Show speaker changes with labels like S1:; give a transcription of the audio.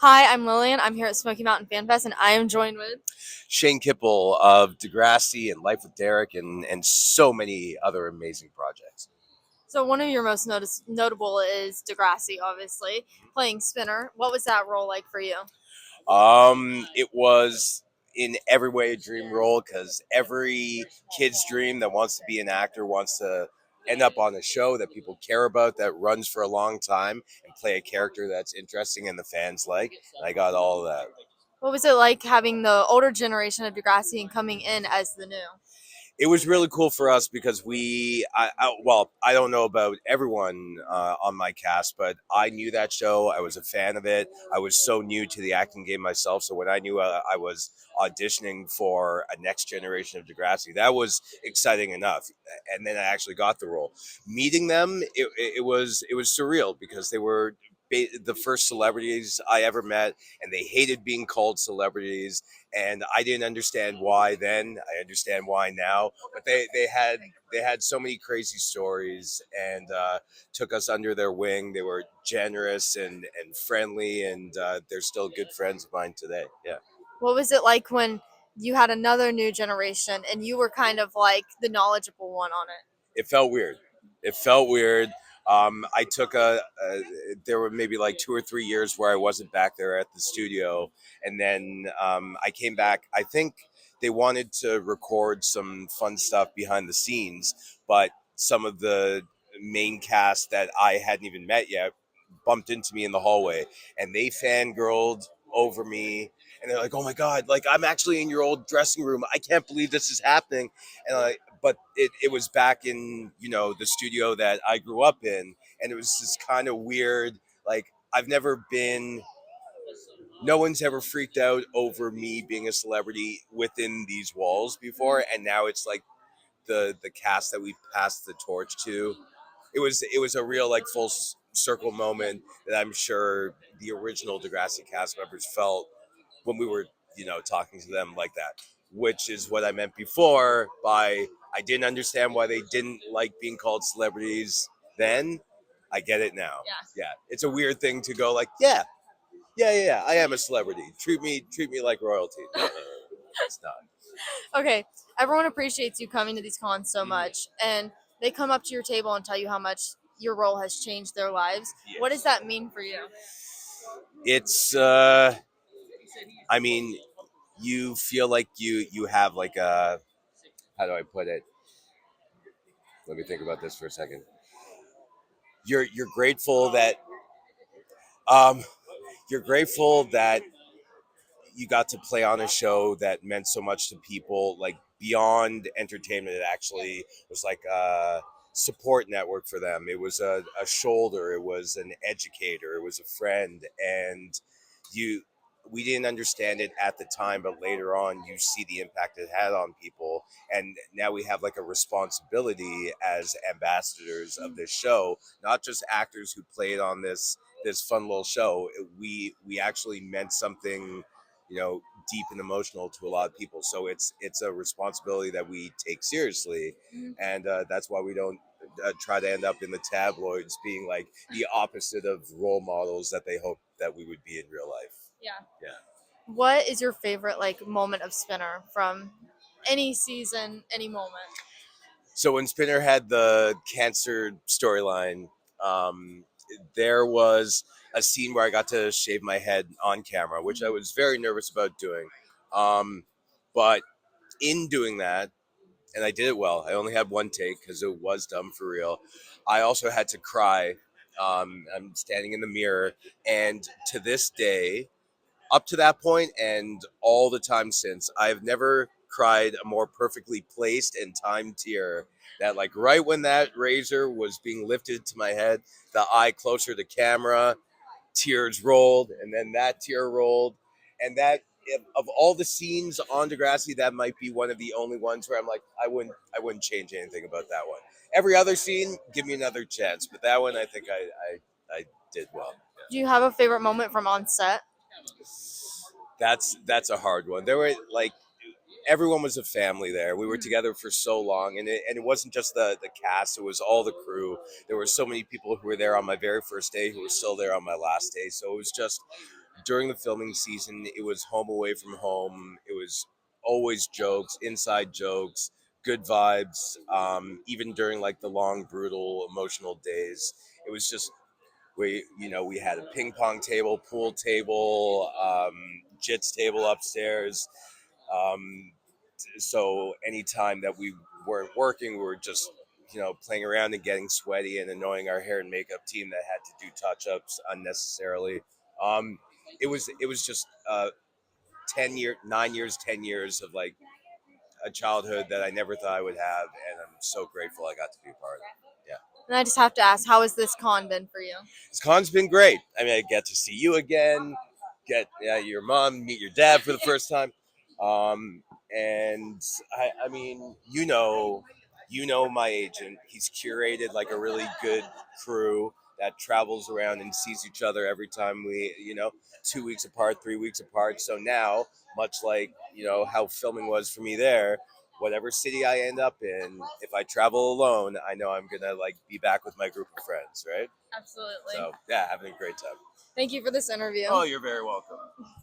S1: Hi, I'm Lillian. I'm here at Smoky Mountain Fan Fest, and I am joined with.
S2: Shane Kippel of Degrassi and Life with Derek and so many other amazing projects.
S1: So, one of your most notable is Degrassi, obviously, playing Spinner. What was that role like for you?
S2: It was in every way a dream role because every kid's dream that wants to be an actor wants to end up on a show that people care about that runs for a long time and play a character that's interesting and the fans like. And I got all of that.
S1: What was it like having the older generation of Degrassi and coming in as the new?
S2: It was really cool for us because I don't know about everyone on my cast, but I knew that show. I was a fan of it. I was so new to the acting game myself. So when I knew I was auditioning for a next generation of Degrassi, that was exciting enough. And then I actually got the role. Meeting them, it was surreal because they were the first celebrities I ever met, and they hated being called celebrities, and I didn't understand why then. I understand why now. But they had so many crazy stories and took us under their wing. They were generous and friendly, and they're still good friends of mine today. Yeah.
S1: What was it like when you had another new generation and you were kind of like the knowledgeable one on it?
S2: It felt weird. It felt weird. I took there were maybe like 2 or 3 years where I wasn't back there at the studio. And then I came back. I think they wanted to record some fun stuff behind the scenes, but some of the main cast that I hadn't even met yet bumped into me in the hallway and they fangirled over me. And they're like, "Oh my God, like I'm actually in your old dressing room. I can't believe this is happening." And but it was back in the studio that I grew up in, and it was just kind of weird. Like I've never been, no one's ever freaked out over me being a celebrity within these walls before, and now it's like the cast that we passed the torch to. It was a real like full circle moment that I'm sure the original Degrassi cast members felt when we were, talking to them like that, which is what I meant before by I didn't understand why they didn't like being called celebrities then. I get it now.
S1: Yeah.
S2: Yeah. It's a weird thing to go like, yeah, yeah, yeah, yeah, I am a celebrity. Treat me like royalty. No, no, no, it's not.
S1: Okay, everyone appreciates you coming to these cons so
S2: Mhm.
S1: much, and they come up to your table and tell you how much your role has changed their lives. What does
S2: Yes.
S1: that mean for you?
S2: It's I mean, you feel like you have like a, how do I put it? Let me think about this for a second. You're grateful that um you're grateful that you got to play on a show that meant so much to people, like beyond entertainment. It actually was like a support network for them. It was a shoulder. It was an educator. It was a friend. And you, we didn't understand it at the time, but later on, you see the impact it had on people. And now we have like a responsibility as ambassadors of this show, not just actors who played on this fun little show. We actually meant something, deep and emotional to a lot of people. So it's a responsibility that we take seriously,
S1: Mhm.
S2: and that's why we don't try to end up in the tabloids being like the opposite of role models that they hope that we would be in real life.
S1: Yeah.
S2: Yeah.
S1: What is your favorite like moment of Spinner from any season, any moment?
S2: So when Spinner had the cancer storyline, um, there was a scene where I got to shave my head on camera, which I was very nervous about doing. But in doing that, and I did it well. I only had one take because it was done for real. I also had to cry. I'm standing in the mirror, and to this day, up to that point and all the time since, I've never cried a more perfectly placed and timed tear. That like right when that razor was being lifted to my head, the eye closer to camera, tears rolled, and then that tear rolled, and that of all the scenes on Degrassi, that might be one of the only ones where I'm like, I wouldn't change anything about that one. Every other scene, give me another chance, but that one, I think I did well.
S1: Do you have a favorite moment from on set?
S2: That's a hard one. There were like everyone was a family there. We were
S1: Mhm.
S2: together for so long, and it wasn't just the cast; it was all the crew. There were so many people who were there on my very first day who were still there on my last day. So it was just during the filming season, it was home away from home. It was always jokes, inside jokes, good vibes. Even during like the long, brutal, emotional days, it was just we had a ping pong table, pool table, jits table upstairs. Um, so anytime that we weren't working, we were just playing around and getting sweaty and annoying our hair and makeup team that had to do touch ups unnecessarily. Um, it was just 9 years, 10 years of like a childhood that I never thought I would have, and I'm so grateful I got to be a part of it. Yeah.
S1: And I just have to ask, how has this con been for you?
S2: This con's been great. I mean, I get to see you again, get your mom, meet your dad for the first time, and I mean, my agent. He's curated like a really good crew that travels around and sees each other every time we, 2 weeks apart, 3 weeks apart. So now, much like how filming was for me there, whatever city I end up in, if I travel alone, I know I'm gonna like be back with my group of friends, right?
S1: Absolutely.
S2: So yeah, having a great time.
S1: Thank you for this interview.
S2: Oh, you're very welcome.